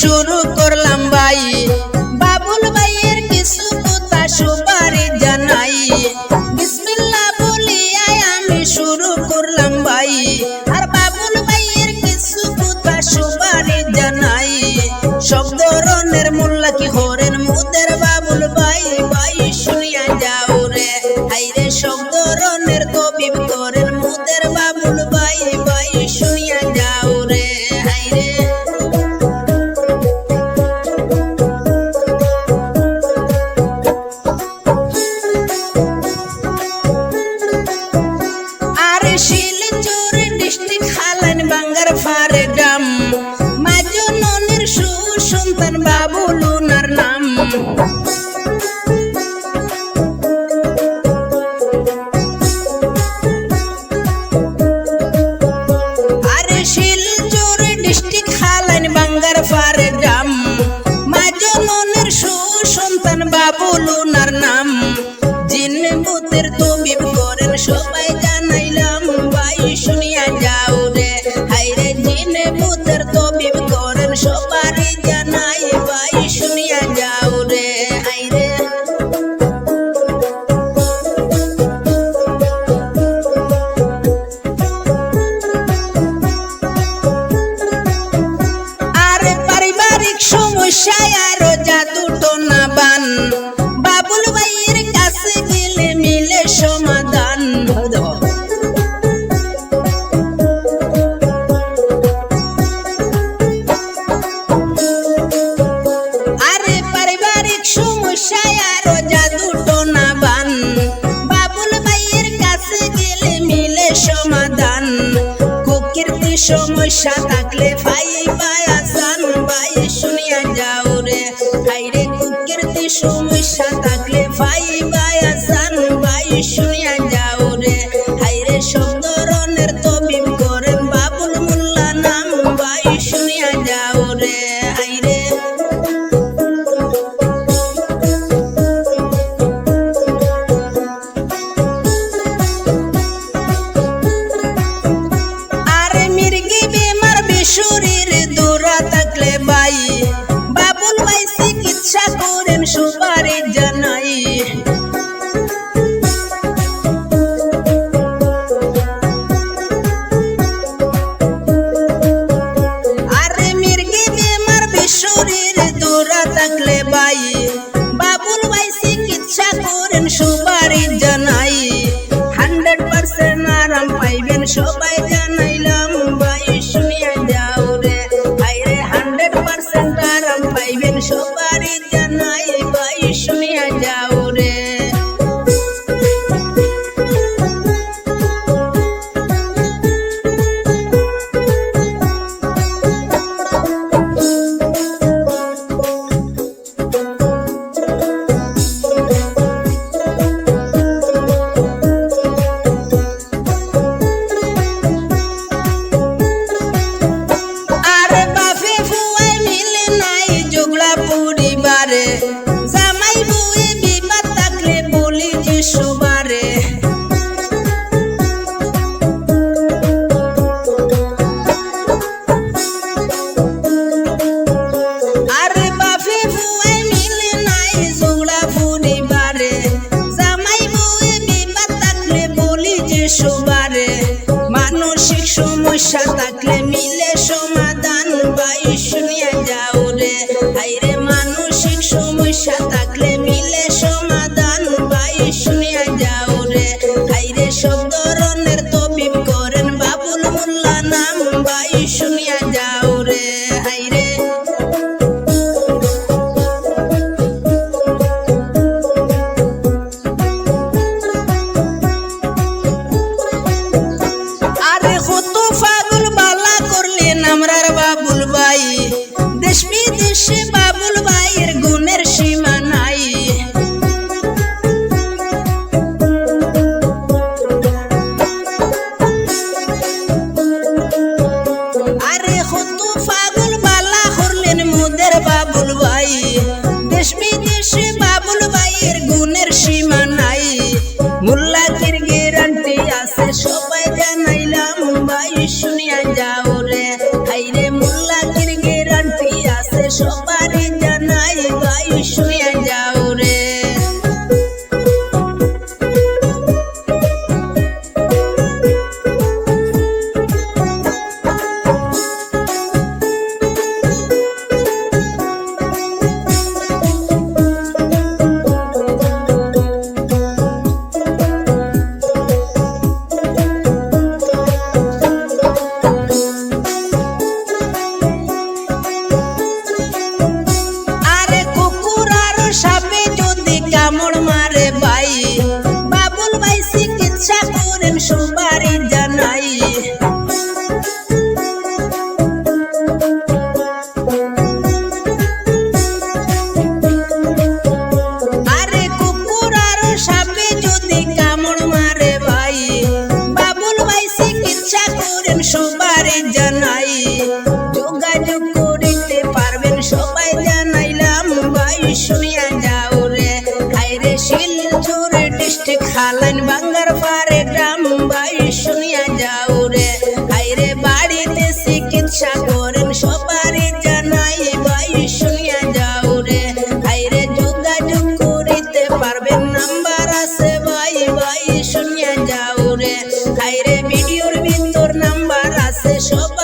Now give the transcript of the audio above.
শুরু করলাম ভাই বাবুল ভাইয়ের কিছু কথা সুপারি জানাই বিসমিল্লাহ বলিয়া আমি শুরু করলাম ভাই আর বাবুল ভাইয়ের কিছু কথা সুপারি জানাই সব ধরনের মোল্লা কি হরেন মুদের বাবুল ভাই ভাই শুনিয়া যাও রে হাইরে সব ধরনের তবিব করেন মুদের বাবুল ভাই ভাই শুনিয়া যাও রে হাইরে শিলচর ডিস্ট্রিক্ট হালান বাঙ্গার ফারে গ্রাম মাজননের সুসন্তান বাবুল উনার নাম আরে শিলচর ডিস্ট্রিক্ট হালান বাঙ্গার ফারে গ্রাম মাজননের সুসন্তান বাবুল উনার নাম জিন ভূতের তবিব করেন সবাই জানাইলাম ভাই শুনিয়া যাও রে হাইরে জিন ভূতের তবিব করেন সবারই জানাই ভাই শুনিয়া যাও রে হাইরে আর পারিবারিক সমস্যায় আরো জাদু টোনা বান বাবুল ভাইয়ের কাছে গেলে মিলে সমাধান আরে পারিবারিক সমস্যায় আরো জাদু টোনা বান বাবুল ভাইয়ের কাছে গেলে মিলে সমাধান কুকীর্তি সমস্যা থাকলে ভাই ভাই আসান ভাই শুনিয়া যাও রে হাইরে কুকীর্তি সমস্যা থাকলে ভাই ভাই আসান ভাই শুনিয়া যাও রে হাইরে সব ধরনের তবিব করেন বাবুল মোল্লা নাম ভাই শুনিয়া যাও রে হাইরে আরে মির্গি বেমার বেশরীর দৌড়া থাকলে ভাই বাবুল ভাই চিকিৎসা করেন সুপারি জানাই আরে মির্গি বেমার বেশরীর দৌড়া থাকলে ভাই বাবুল ভাই চিকিৎসা করেন সুপারি জানাই 100% আরাম পাইবেন সবাই জানাইলাম ভাই শুনিয়া যাও রে হাইরে 100% আরাম পাইবেন সবারই জানাই ভাই শুনিয়া যাও রে আরে বাপে ফুয়াই মিলে নাই জোগলা পরিবারে জামাই বউয়ে বিবাদ থাকলে বলি যে সবারে আরে বাপে ফুয়াই মিলে নাই জোগলা পরিবারে জামাই বউয়ে বিবাদ থাকলে বলি যে সবারে মানসিক সমস্যা থাকলে মিলে সমাধান ভাই শুনিয়া যাও রে হাইরে মানসিক সমস্যা থাকলে মিলে সমাধান ভাই শুনিয়া যাও রে হাইরে সব ধরনের তবিব করেন বাবুল মোল্লা নাম ভাই শুনিয়া যাও রে হাইরে আরে কত পাগল বালা করলেন আমরার বাবুল ভাই দেশ বিদেশে বাবুল ভাইয়ের গুণের সীমা নাই আরে কত পাগল বালা করলেন মুদের বাবুল ভাই দেশ বিদেশে বাবুল ভাইয়ের গুণের সীমা নাই মোল্লা কির গ্যারান্টি আছে সবাই জানাইলাম ভাই শুনিয়া যাও রে হাইরে মোল্লা কির গ্যারান্টি আছে সবারই জানাই ভাই শুনিয়া যাও রে। সাপে যদি কামড় মারে ভাই, বাবুল ভাই চিকিৎসা করেন সবারই জানাই। আরে কুকুর আর সাপে যদি কামড় মারে ভাই, বাবুল ভাই চিকিৎসা করেন সবারই জানাই। যোগাযোগ করিতে পারবেন সবাই জানাইলাম ভাই শুনিয়া যাও রে। হাইরে শিলচর ডিস্ট্রিক্ট হালাইন বাঙ্গার পারে গ্রাম ভাই শুনিয়া যাও রে। হাইরে বাড়িতে চিকিৎসা করেন সবারই জানাই ভাই শুনিয়া যাও রে। হাইরে যোগাযোগ করিতে পারবেন নাম্বার আছে ভাই ভাই শুনিয়া যাও রে। হাইরে ভিডিওর ভিতর নাম্বার আছে সবাই